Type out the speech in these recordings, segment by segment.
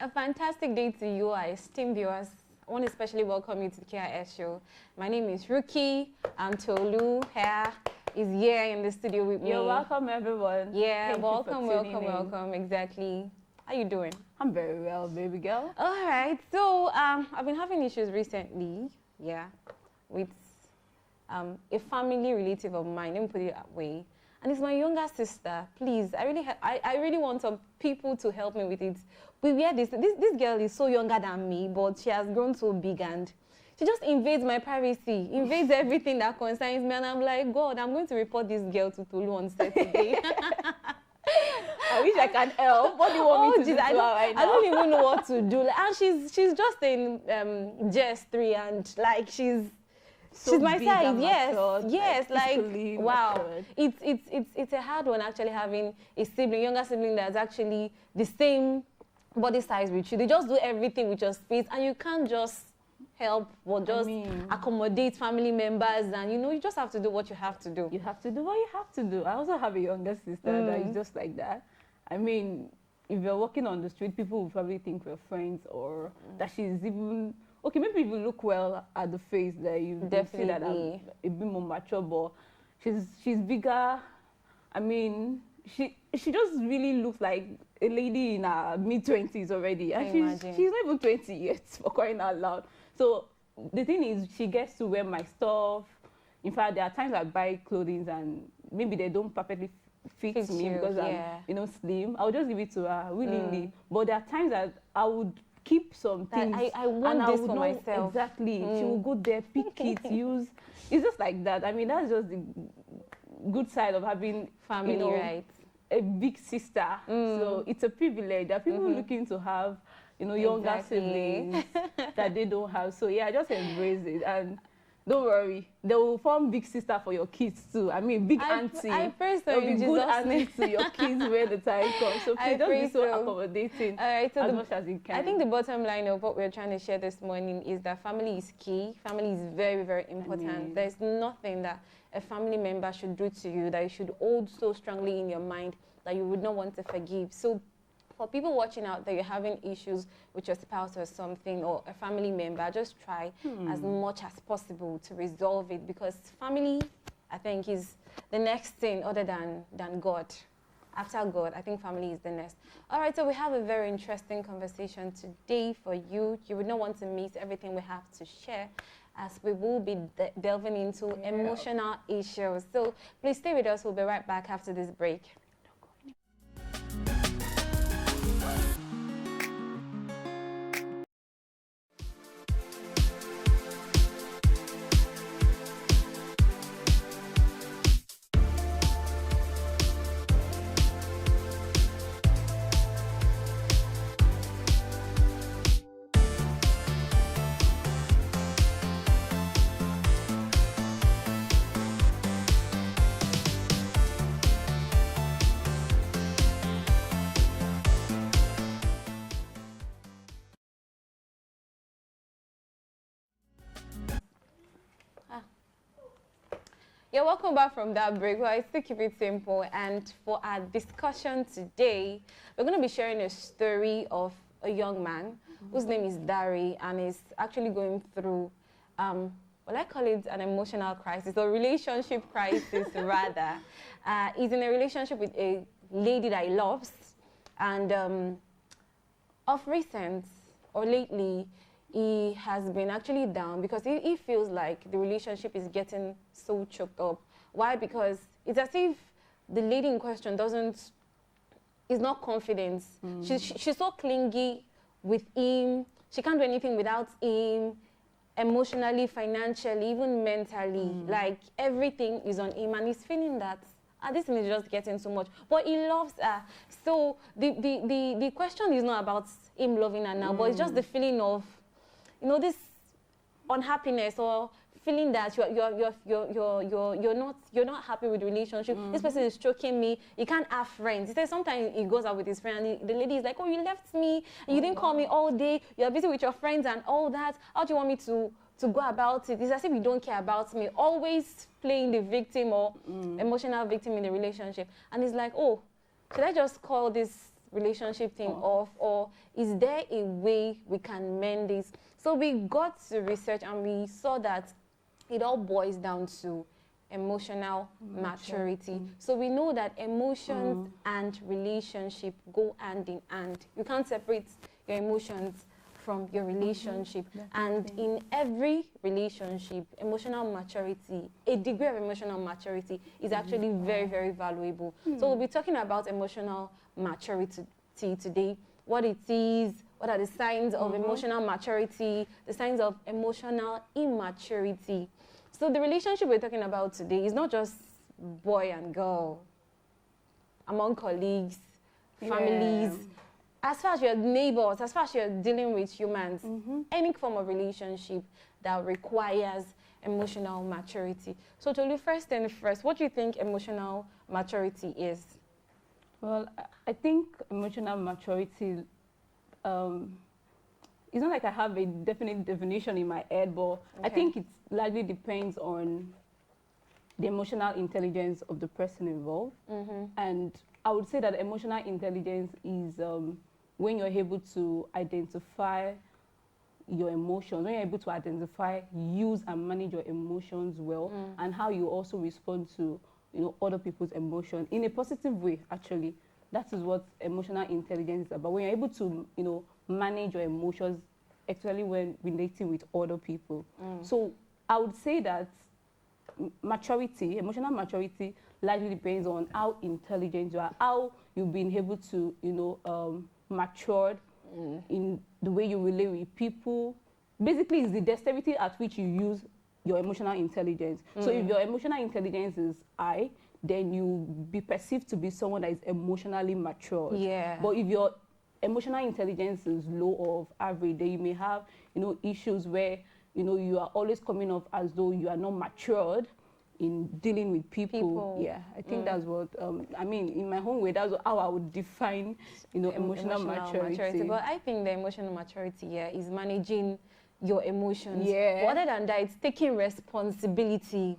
A fantastic day to you, our esteemed viewers. I want to especially welcome you to the KIS show. My name is Ruki. I'm Tolu. Here is here in the studio with me. You're welcome, everyone. Yeah, Thank welcome. Exactly. How you doing? I'm very well, baby girl. All right. So I've been having issues recently. Yeah, with a family relative of mine. Let me put it that way. And it's my younger sister. Please, I really want some people to help me with it. We wear this girl is so younger than me, but she has grown so big and she just invades my privacy, invades everything that concerns me. And I'm like, God, I'm going to report this girl to Tolu on Saturday. I wish I can help. What do you want me to do right now? I don't even know what to do. Like, and she's just in GS3 and like she's my size, yes, like wow. It's a hard one actually having a sibling, younger sibling that's actually the same body size with you. They just do everything with your space, and you can't just help or just accommodate family members, and you just have to do what you have to do. You have to do what you have to do. I also have a younger sister that is just like that. I mean, if you're walking on the street, people will probably think we're friends or that she's even. Okay, maybe if you look well at the face, that you see that I'm a bit more mature, but she's bigger. I mean, she just really looks like a lady in her mid-20s already, and she's not even 20 yet, for crying out loud. So the thing is, she gets to wear my stuff. In fact, there are times I buy clothing and maybe they don't perfectly fit me because I'm slim. I'll just give it to her willingly. But there are times that I would keep some things. I want this for myself. Exactly. She will go there, pick it, use. It's just like that. I mean, that's just the good side of having family, right? A big sister. So it's a privilege. There are people looking to have, younger siblings that they don't have. So yeah, just embrace it. And don't worry, they will form big sister for your kids too. I mean, big auntie. I pray so. They'll be good auntie to your kids when the time comes. So please don't be so accommodating as much as you can. I think the bottom line of what we're trying to share this morning is that family is key. Family is very, very important. There's nothing that a family member should do to you that you should hold so strongly in your mind that you would not want to forgive. So for people watching out that you're having issues with your spouse or something, or a family member, just try as much as possible to resolve it, because family, I think, is the next thing other than God. After God, I think family is the next. All right, so we have a very interesting conversation today for you. You would not want to miss everything we have to share, as we will be delving into emotional issues. So please stay with us. We'll be right back after this break. Yeah, welcome back from that break. Well, I still keep it simple. And for our discussion today, we're going to be sharing a story of a young man whose name is Dari, and is actually going through, well, I call it an emotional crisis, or relationship crisis rather. He's in a relationship with a lady that he loves, and of recent or lately, he has been actually down because he feels like the relationship is getting so choked up. Why? Because it's as if the lady in question is not confident. She's so clingy with him. She can't do anything without him, emotionally, financially, even mentally. Like, everything is on him, and he's feeling that this thing is just getting so much. But he loves her. So the question is not about him loving her now, but it's just the feeling of, this unhappiness, or feeling that you're not happy with the relationship. This person is choking me. He can't have friends. He says sometimes he goes out with his friend, and the lady is like, "Oh, you left me, and you didn't call me all day. You're busy with your friends and all that. How do you want me to go about it?" It's as if you don't care about me. Always playing the victim or emotional victim in the relationship. And he's like, "Oh, should I just call this relationship thing off, or is there a way we can mend this? So we got to research and we saw that it all boils down to emotional maturity. So we know that emotions and relationship go hand in hand. You can't separate your emotions from your relationship. And in every relationship, emotional maturity, a degree of emotional maturity is actually very, very valuable. So we'll be talking about emotional maturity today, what it is, what are the signs of emotional maturity, the signs of emotional immaturity. So the relationship we're talking about today is not just boy and girl, among colleagues, families, as far as you're neighbors, as far as you're dealing with humans, any form of relationship that requires emotional maturity. So Tolu, first and first, what do you think emotional maturity is? Well, I think emotional maturity, it's not like I have a definite definition in my head, but I think it largely depends on the emotional intelligence of the person involved. And I would say that emotional intelligence is when you're able to identify your emotions, when you're able to identify, use and manage your emotions well, and how you also respond to other people's emotions in a positive way. Actually, that is what emotional intelligence is about. When you're able to manage your emotions, actually when relating with other people. So I would say that maturity, emotional maturity, largely depends on how intelligent you are, how you've been able to matured in the way you relate with people. Basically, it's the dexterity at which you use your emotional intelligence. So if your emotional intelligence is high, then you be perceived to be someone that is emotionally mature. Yeah. But if your emotional intelligence is low or average, then you may have issues where you are always coming off as though you are not matured in dealing with people. Yeah, I think that's what I mean. In my own way, that's how I would define emotional maturity. But I think the emotional maturity here is managing your emotions. Yeah. But other than that, it's taking responsibility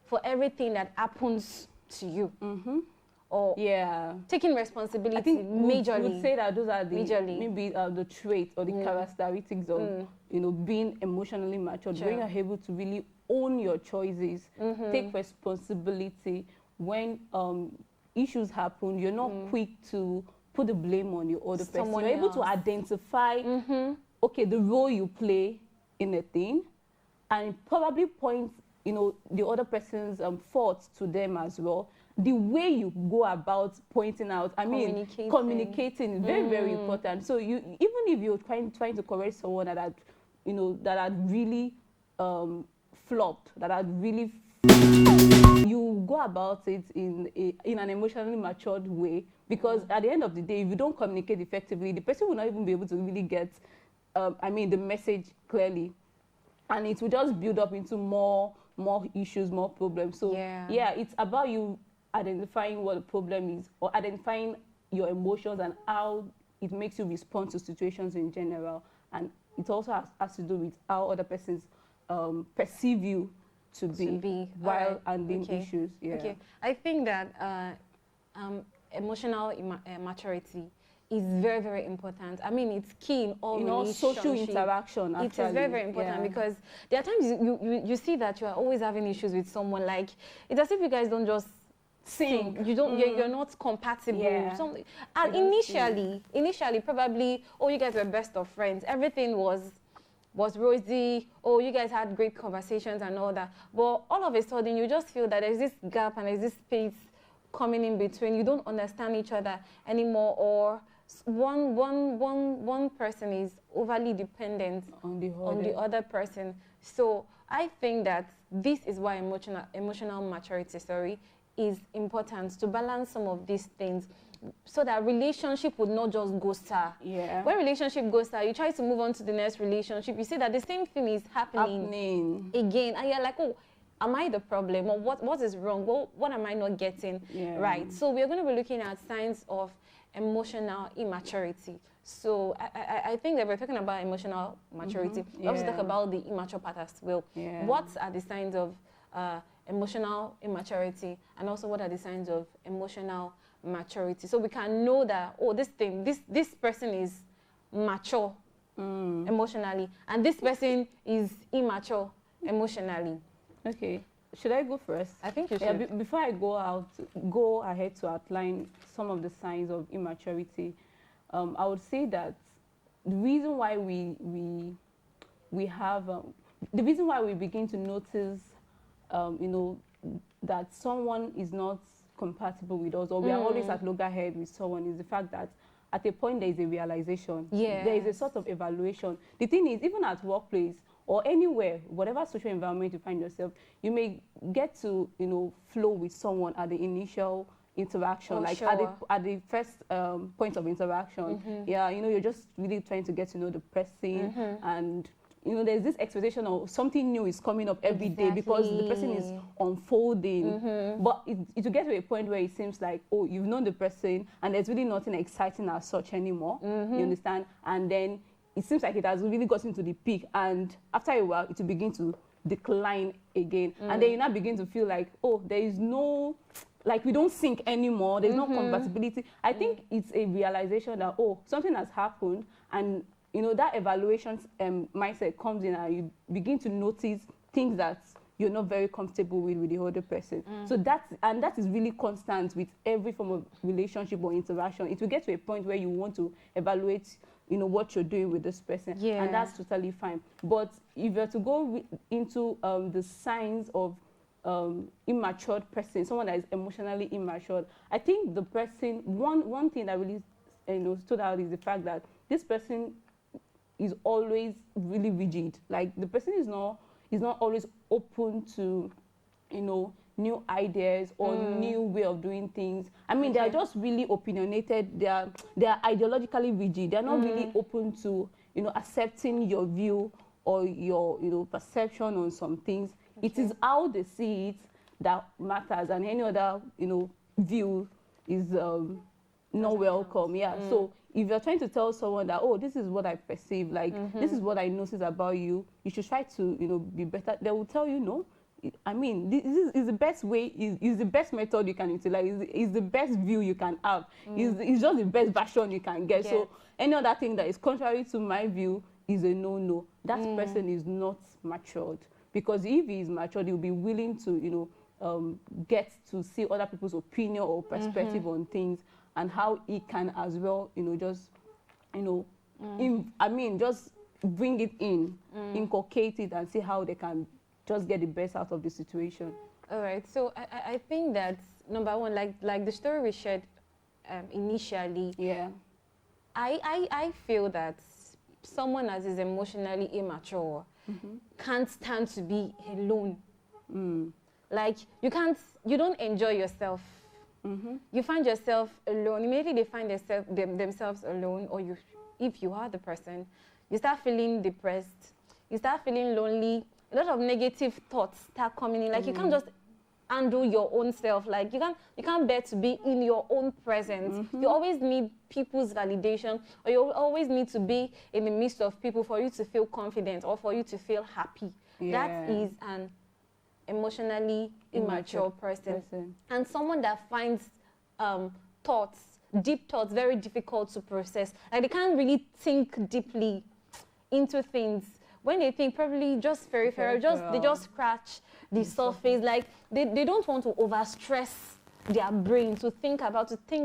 for everything that happens to you. Or taking responsibility. I think majorly. we would say that those are the Majorly. the traits or the characteristics of being emotionally mature. When you're able to really own your choices, take responsibility when issues happen. You're not quick to put the blame on the other person. You're able to identify okay, the role you play in a thing, and probably point the other person's faults to them as well. The way you go about pointing out, communicating is very, very important. So you, even if you're trying to correct someone that had, that had really flopped, that had really, you go about it in an emotionally matured way, because at the end of the day, if you don't communicate effectively, the person will not even be able to really get, the message clearly, and it will just build up into more issues, more problems. So yeah, it's about you identifying what the problem is, or identifying your emotions and how it makes you respond to situations in general. And it also has to do with how other persons perceive you to be while handling issues. Yeah. Okay, I think that emotional maturity is very, very important. I mean, it's key in all social interaction. Actually. It is very, very important because there are times you see that you are always having issues with someone. Like, it's as if you guys don't just sync. You don't. You're not compatible. And initially, probably, you guys were best of friends. Everything was rosy. You guys had great conversations and all that. But all of a sudden, you just feel that there's this gap and there's this space coming in between. You don't understand each other anymore, or one person is overly dependent on the other person. So I think that this is why emotional maturity, is important, to balance some of these things, so that relationship would not just go sour. Yeah. When relationship goes sour, you try to move on to the next relationship. You see that the same thing is happening again, and you're like, oh, am I the problem, or what is wrong? What am I not getting right? So we're going to be looking at signs of emotional immaturity. So I think that we're talking about emotional maturity. We also talk about the immature part as well. What are the signs of emotional immaturity, and also what are the signs of emotional maturity. So we can know that, oh, this person is mature emotionally, and this person is immature emotionally. Okay. Should I go first? I think you should. Yeah, before I go ahead to outline some of the signs of immaturity, I would say that the reason why we have the reason why we begin to notice, you know, that someone is not compatible with us, or we are always at loggerhead with someone, is the fact that at a point there is a realization. Yes. There is a sort of evaluation. The thing is, even at workplace or anywhere, whatever social environment you find yourself, you may get to, you know, flow with someone at the initial interaction, Oh, like sure. at the first point of interaction. Yeah, you know, you're just really trying to get to know the person, and you know, there's this expectation of something new is coming up every day because the person is unfolding. But it will get to a point where it seems like, oh, you've known the person and there's really nothing exciting as such anymore. You understand? And then it seems like it has really gotten to the peak, and after a while it will begin to decline again. And then you now begin to feel like, oh, there is no, like, we don't sync anymore, there's no compatibility. I think it's a realization that, oh, something has happened, and you know, that evaluation mindset comes in, and you begin to notice things that you're not very comfortable with the other person. So that is really constant with every form of relationship or interaction. It will get to a point where you want to evaluate, you know, what you're doing with this person, and that's totally fine. But if you're to go into the signs of immature person, someone that is emotionally immature, I think the person, one thing that really, you know, stood out is the fact that this person is always really rigid. Like, the person is not always open to, you know, new ideas or new way of doing things. I mean, they are just really opinionated. They are ideologically rigid. They are not really open to, you know, accepting your view or your, you know, perception on some things. It is how they see it that matters, and any other, you know, view is not welcome. Yeah. So if you're trying to tell someone that, oh, this is what I perceive, like this is what I notice about you, you should try to, you know, be better, they will tell you no. I mean, this is the best way, is the best method you can utilize, is the best view you can have, is just the best version you can get. So any other thing that is contrary to my view is a no-no. That person is not matured, because if he is matured, he'll be willing to, you know, get to see other people's opinion or perspective on things, and how he can as well, you know, just, you know, I mean, just bring it in, inculcate it, and see how they can just get the best out of the situation. All right. So I think that, number one, like the story we shared initially. Yeah. I feel that someone that is emotionally immature can't stand to be alone. Like, you don't enjoy yourself. You find yourself alone. Immediately they find themselves alone, or if you are the person, you start feeling depressed, you start feeling lonely, a lot of negative thoughts start coming in. Like, you can't just handle your own self. Like, you can't bear to be in your own presence. You always need people's validation, or you always need to be in the midst of people for you to feel confident or for you to feel happy. That is an emotionally immature person. And someone that finds deep thoughts, very difficult to process. Like, they can't really think deeply into things. When they think, probably just very they just scratch the surface. Like, they don't want to overstress their brain to think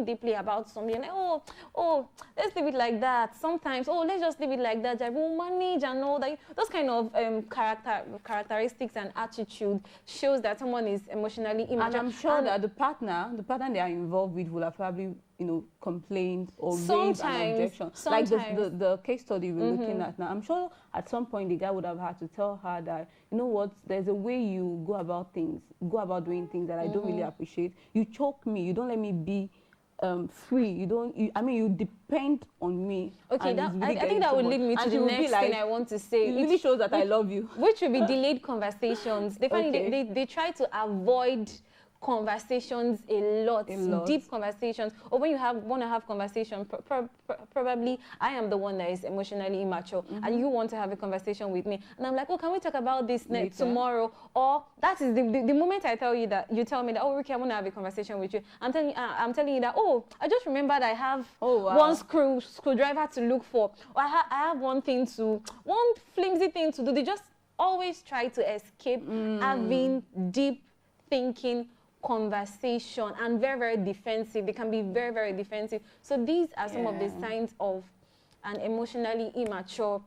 deeply about something. Like, oh, let's leave it like that. Sometimes, let's just leave it like that. I will manage and all that. Those kind of characteristics and attitude shows that someone is emotionally immature. And I'm sure that the partner they are involved with will have probably, you know, complained or raised an objection. Like the case study we're looking at now. I'm sure at some point the guy would have had to tell her that, you know what, there's a way you go about doing things that I don't really appreciate. You choke me. You don't let me be free. You depend on me. Okay, I think that would lead me to the next thing I want to say. It really shows that I love you. Which will be delayed conversations. They find they try to avoid conversations a lot, A lot. deep conversations, or when you want to have conversation, probably I am the one that is emotionally immature, and you want to have a conversation with me, and I'm like, oh, can we talk about this tomorrow? Or that is the moment I tell you that, you tell me that, oh, Ricky, I want to have a conversation with you. I'm telling you that, oh, I just remembered I have one screwdriver to look for, or I have one flimsy thing to do. They just always try to escape having deep thinking conversation, and very, very defensive. They can be very, very defensive. So these are some of the signs of an emotionally immature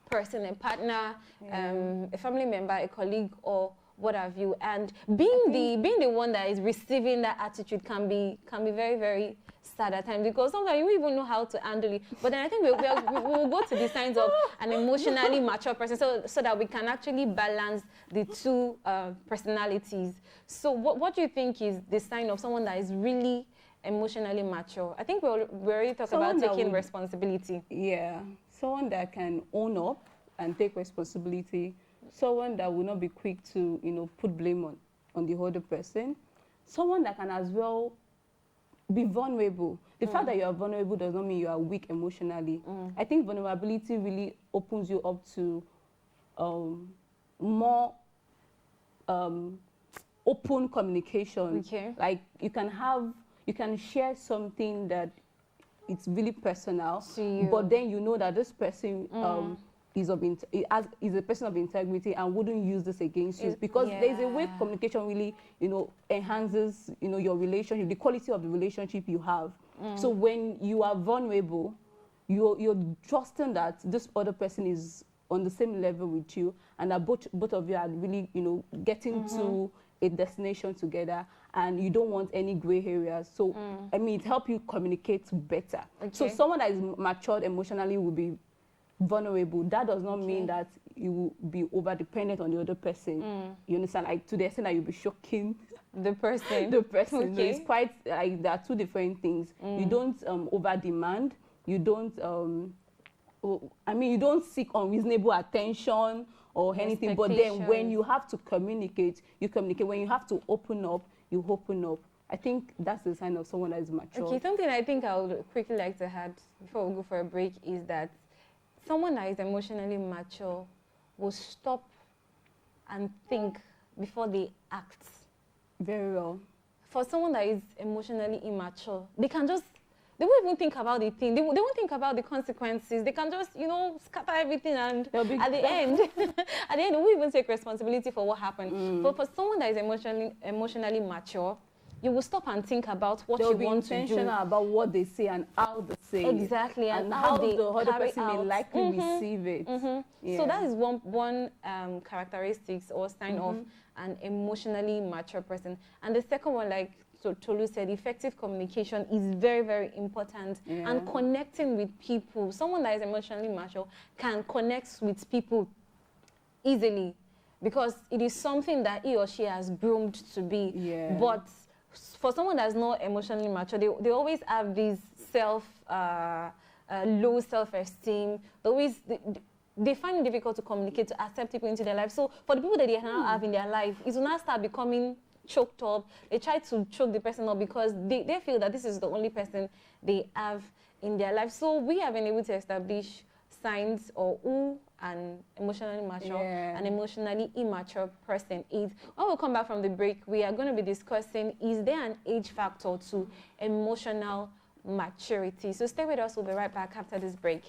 person, a partner, a family member, a colleague, or what have you. And being the one that is receiving that attitude can be very, very sad at times, because sometimes you don't even know how to handle it. But then I think we'll go to the signs of an emotionally mature person, so that we can actually balance the two personalities. So what do you think is the sign of someone that is really emotionally mature? I think we already talked about taking responsibility. Yeah, someone that can own up and take responsibility, someone that will not be quick to, put blame on the other person, someone that can as well be vulnerable. The fact that you are vulnerable does not mean you are weak emotionally. I think vulnerability really opens you up to more open communication. Okay. Like you can share something that it's really personal, but then you know that this person is a person of integrity and wouldn't use this against you, because there's a way communication really, enhances, your relationship, the quality of the relationship you have. So when you are vulnerable, you're trusting that this other person is on the same level with you, and that both of you are really, getting to a destination together, and you don't want any gray areas. So, I mean, it helps you communicate better. Okay. So someone that is matured emotionally will be vulnerable. That does not mean that you will be over dependent on the other person. You understand? Like to the extent that you'll be shocking the person. Okay. No, it's quite like there are two different things. You don't over demand. You don't you don't seek unreasonable attention or anything. But then when you have to communicate, you communicate. When you have to open up, you open up. I think that's the sign of someone that is mature. Okay, something I think I would quickly like to add before we go for a break is that someone that is emotionally mature will stop and think before they act. Very well. For someone that is emotionally immature, they won't even think about the thing. They won't think about the consequences. They can just, scatter everything, and at the end, they won't even take responsibility for what happened. But for someone that is emotionally mature, you will stop and think about what you want to do. They'll be intentional about what they say and how they say it. Exactly, and how the other person out. may likely receive it. Yeah. So that is one characteristics or sign of an emotionally mature person. And the second one, like Tolu said, effective communication is very, very important. And connecting with people. Someone that is emotionally mature can connect with people easily, because it is something that he or she has groomed to be. But for someone that's not emotionally mature, they always have this low self-esteem. They find it difficult to communicate, to accept people into their life. So for the people that they now have in their life, it will now start becoming choked up. They try to choke the person up because they feel that this is the only person they have in their life. So we have been able to establish signs or who an emotionally mature and emotionally immature person is. When we come back from the break, we are going to be discussing, is there an age factor to emotional maturity? So stay with us. We'll be right back after this break.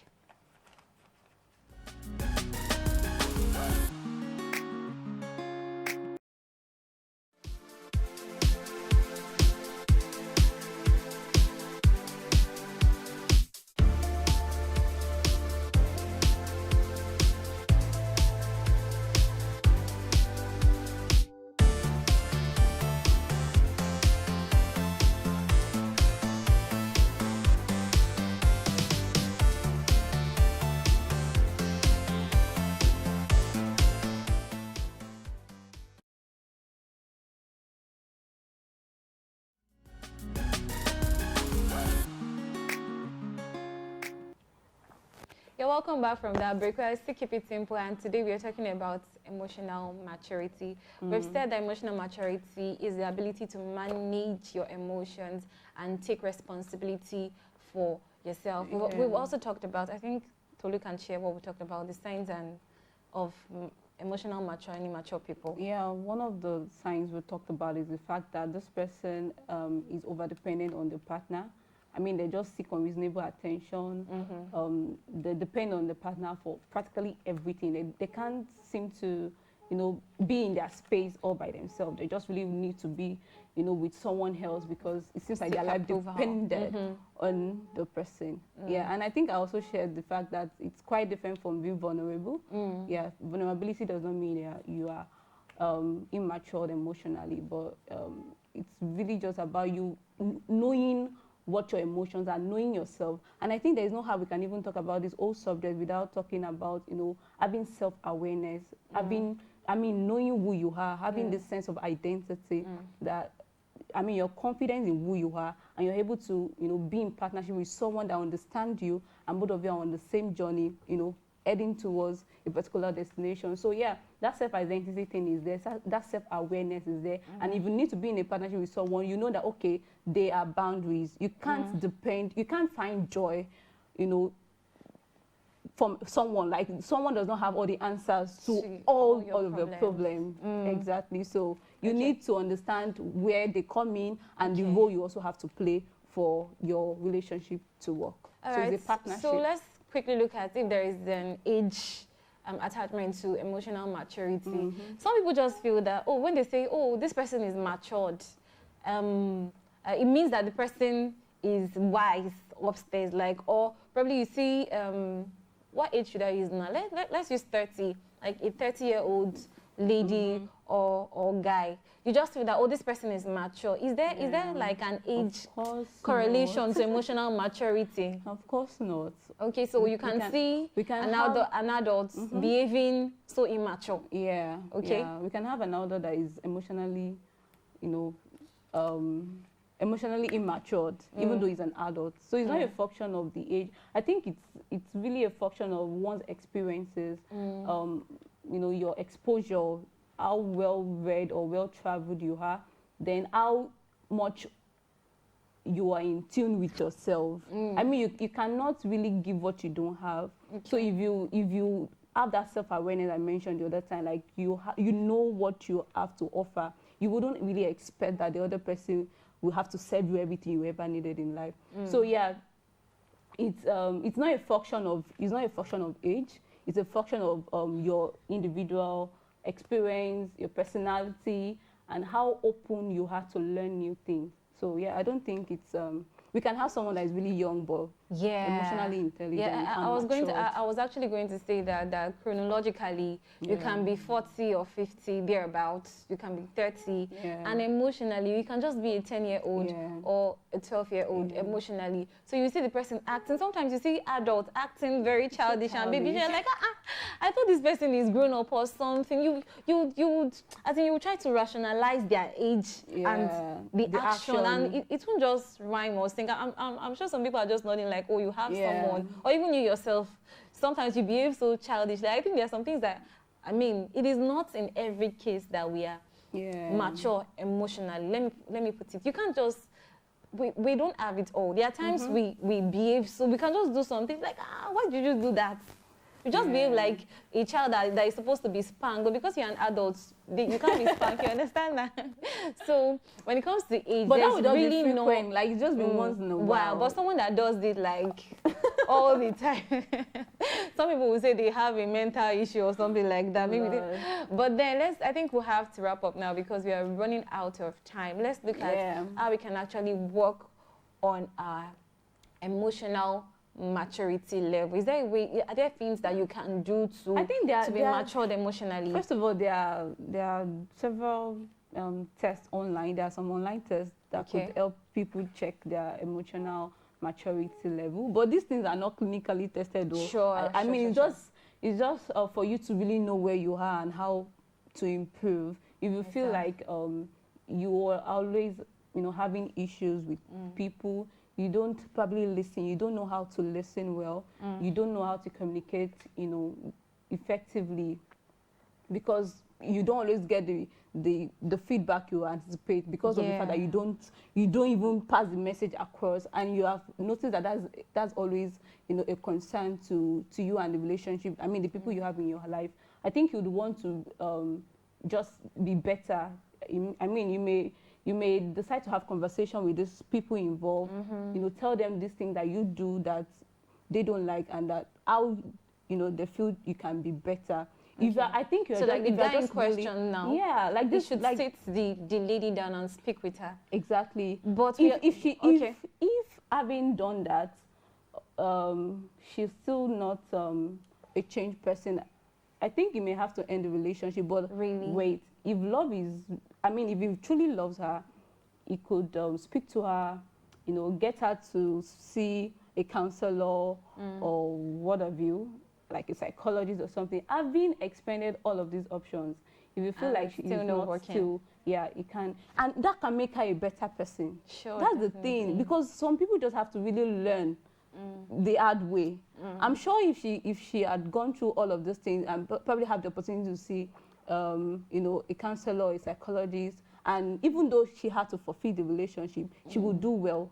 You're welcome back from that break. I still keep it simple, and today we are talking about emotional maturity. We've said that emotional maturity is the ability to manage your emotions and take responsibility for yourself. We've also talked about, I think Tolu can share what we talked about, the signs and of emotional mature and immature people. Yeah, one of the signs we talked about is the fact that this person is over-dependent on the partner. I mean, they just seek unreasonable attention. They depend on the partner for practically everything. They can't seem to, be in their space all by themselves. They just really need to be, with someone else because it seems like they're like dependent on the person. Yeah, and I think I also shared the fact that it's quite different from being vulnerable. Yeah, vulnerability does not mean you are immature emotionally, but it's really just about you knowing what your emotions are, knowing yourself. And I think there is no how we can even talk about this whole subject without talking about, having self-awareness, knowing who you are, having this sense of identity that, you're confident in who you are and you're able to, be in partnership with someone that understands you and both of you are on the same journey, heading towards a particular destination. So yeah, that self-identity thing is there, that self-awareness is there. And if you need to be in a partnership with someone, you know that, okay, there are boundaries. You can't depend, you can't find joy, from someone. Like, someone does not have all the answers to all of the problems. Exactly. So you need to understand where they come in and the role you also have to play for your relationship to work. So it's a partnership. So let's quickly look at if there is an age attachment to emotional maturity. Some people just feel that, when they say, this person is matured, it means that the person is wise upstairs, or probably you see, what age should I use now? Let's use 30, like a 30-year-old lady or guy. You just feel that, this person is mature. Is there like an age correlation to emotional maturity? Of course not. Okay, so you can see an adult behaving so immature. Yeah. Okay. Yeah. We can have an adult that is emotionally, emotionally immature, even though he's an adult. So it's not a function of the age. I think it's really a function of one's experiences, your exposure, how well read or well traveled you are, then how much you are in tune with yourself. I mean, you cannot really give what you don't have. So if you have that self-awareness I mentioned the other time, like you know what you have to offer, you wouldn't really expect that the other person will have to serve you everything you ever needed in life. So yeah, it's not a function of age. It's a function of your individual experience, your personality, and how open you are to learn new things. So yeah, I don't think it's we can have someone that is really young but emotionally intelligent. Yeah, I was actually going to say that chronologically you can be 40 or 50 thereabouts, you can be 30, and emotionally you can just be a 10-year-old or a 12-year-old emotionally. So you see the person acting. Sometimes you see adults acting very childish and baby. You're like, I thought this person is grown up or something. You would try to rationalize their age and the action, and it won't just rhyme or sing. I'm sure some people are just nodding like, you have someone, or even you yourself. Sometimes you behave so childish. Like, I think there are some things that, it is not in every case that we are mature emotionally. Let me put it. You can't just, we don't have it all. There are times we behave, so we can just do something like, why did you do that? You just behave like a child that is supposed to be spanked, but because you're an adult, you can't be spanked. You understand that? So when it comes to age, but there's that would really be frequent, like it's just been once in a while. But someone that does it like all the time, some people will say they have a mental issue or something like that. Maybe but then I think we'll have to wrap up now because we are running out of time. Let's look at how we can actually work on our emotional maturity level. Is there a way, are there things that you can do to be matured emotionally? First of all, there are several tests online. There are some online tests that could help people check their emotional maturity level. But these things are not clinically tested though. I mean, it's just for you to really know where you are and how to improve. If you feel like you are always having issues with people, you don't probably listen, you don't know how to listen well, you don't know how to communicate, effectively, because you don't always get the feedback you anticipate because of the fact that you don't even pass the message across, and you have noticed that that's always a concern to you and the relationship. I mean, the people you have in your life. I think you'd want to just be better. I mean, you may decide to have conversation with these people involved. Tell them this thing that you do that they don't like, and that how they feel you can be better. Okay. I think you're so just, like the guy in question really, now. Yeah, like this should sit the lady down and speak with her. Exactly. But if having done that, she's still not a changed person, I think you may have to end the relationship. But really, wait, if love is, I mean, if he truly loves her, he could speak to her, get her to see a counselor or what have you, like a psychologist or something. Having expanded all of these options, if you feel like she is not working, still, yeah, it can, and that can make her a better person. Sure, that's definitely. the thing, because some people just have to really learn the hard way. I'm sure if she had gone through all of these things and probably have the opportunity to see, a counselor, a psychologist, and even though she had to forfeit the relationship, she would do well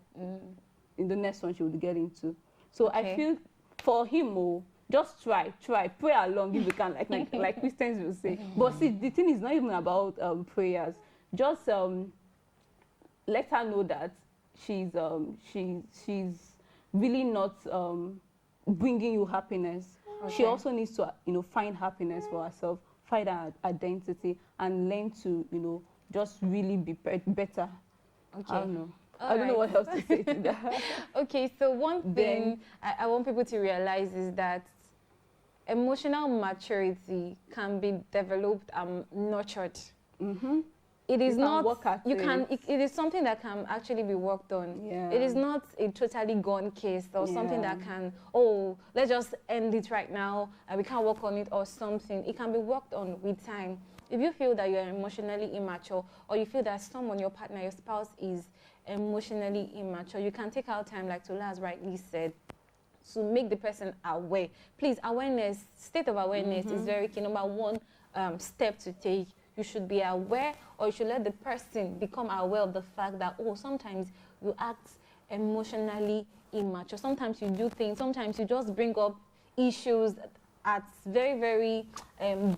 in the next one she would get into. So I feel for him, just try, pray along if you can, like Christians will say. But see, the thing is not even about prayers. Just let her know that she's really not bringing you happiness. Okay. She also needs to find happiness for herself, find her identity, and learn to just really be better. Okay. I don't know. I don't know what else to say to that. Okay, so one thing I want people to realize is that emotional maturity can be developed and nurtured. It is it is something that can actually be worked on. Yeah. It is not a totally gone case or something that can, let's just end it right now and we can't work on it or something. It can be worked on with time. If you feel that you're emotionally immature, or you feel that someone, your partner, your spouse is emotionally immature, you can take out time, like Tola has rightly said, to make the person aware. Please, awareness, state of awareness is very key. Number one step to take. You should be aware, or you should let the person become aware of the fact that, sometimes you act emotionally immature. Sometimes you do things, sometimes you just bring up issues at very, very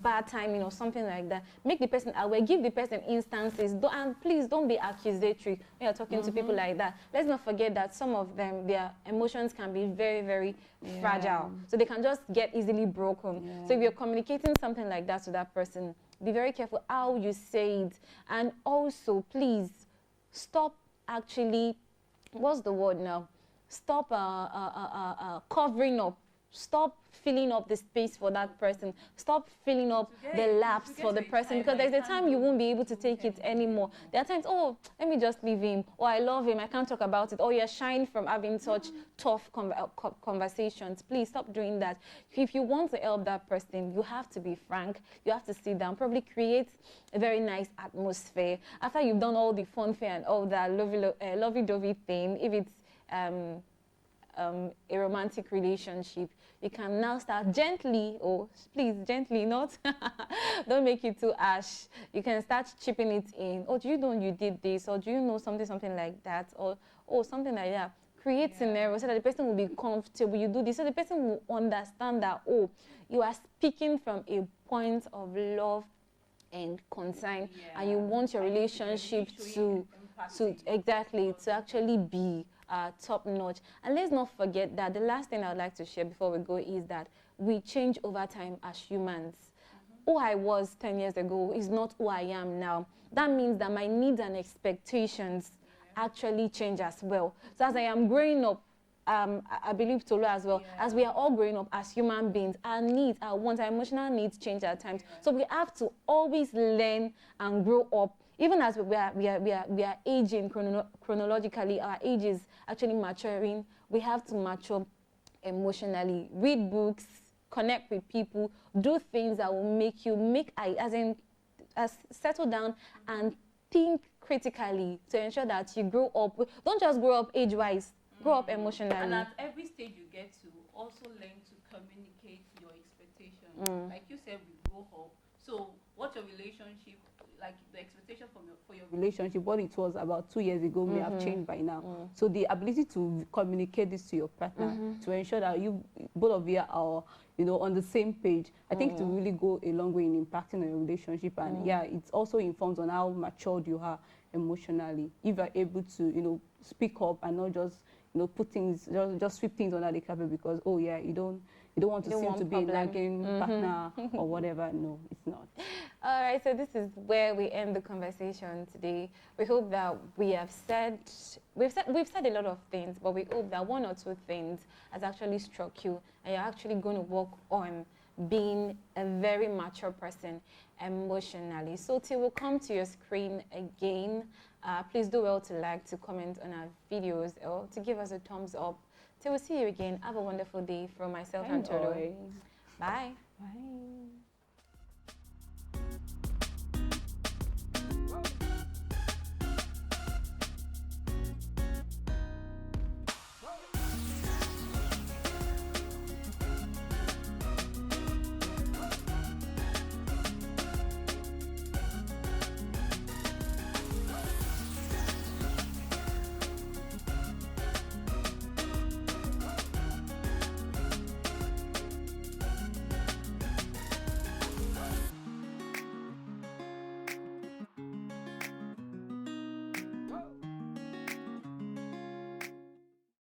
bad timing or something like that. Make the person aware, give the person instances, and please don't be accusatory when you're talking to people like that. Let's not forget that some of them, their emotions can be very, very fragile. So they can just get easily broken. So if you're communicating something like that to that person, be very careful how you say it. And also, please, stop actually, what's the word now? Stop covering up. Stop filling up the space for that person. Stop filling up the laps for the person, because there's a time you won't be able to take it anymore. There are times, let me just leave him, or I love him, I can't talk about it, or you're shying from having such tough conversations. Please stop doing that. If you want to help that person, you have to be frank. You have to sit down, probably create a very nice atmosphere. After you've done all the funfair and all that lovey-dovey thing, if it's a romantic relationship, you can now start gently, please gently, not don't make it too harsh. You can start chipping it in. Do you know you did this, or do you know something like that, or something like that. Create scenarios so that the person will be comfortable. You do this so the person will understand that you are speaking from a point of love and concern, and you want your relationship to actually be top notch. And let's not forget that the last thing I would like to share before we go is that we change over time as humans. Who I was 10 years ago is not who I am now. That means that my needs and expectations actually change as well. So as I am growing up, I believe Tolu as well, as we are all growing up as human beings, our needs, our wants, our emotional needs change at times. So we have to always learn and grow up. Even as we are aging chronologically, our age is actually maturing. We have to mature emotionally. Read books, connect with people, do things that will make you settle down and think critically to ensure that you grow up. Don't just grow up age-wise. grow up emotionally. And at every stage you get to, also learn to communicate your expectations. Like you said, we grow up. So what your relationship, like the expectation for your relationship, what it was about 2 years ago may have changed by now. So the ability to communicate this to your partner to ensure that you both of you are, you know, on the same page, I think to really go a long way in impacting on your relationship. And yeah, it also informs on how matured you are emotionally. If you're able to, you know, speak up and not just, you know, put things, just sweep things under the carpet because, oh yeah, you don't want to seem to be a nagging partner or whatever. No, it's not. All right, so this is where we end the conversation today. We hope that we've said a lot of things, but we hope that one or two things has actually struck you and you're actually going to work on being a very mature person emotionally. So till we'll come to your screen again, please do well to like, to comment on our videos, or to give us a thumbs up. Till we see you again, have a wonderful day from myself and Tolu. Bye. Bye. Bye.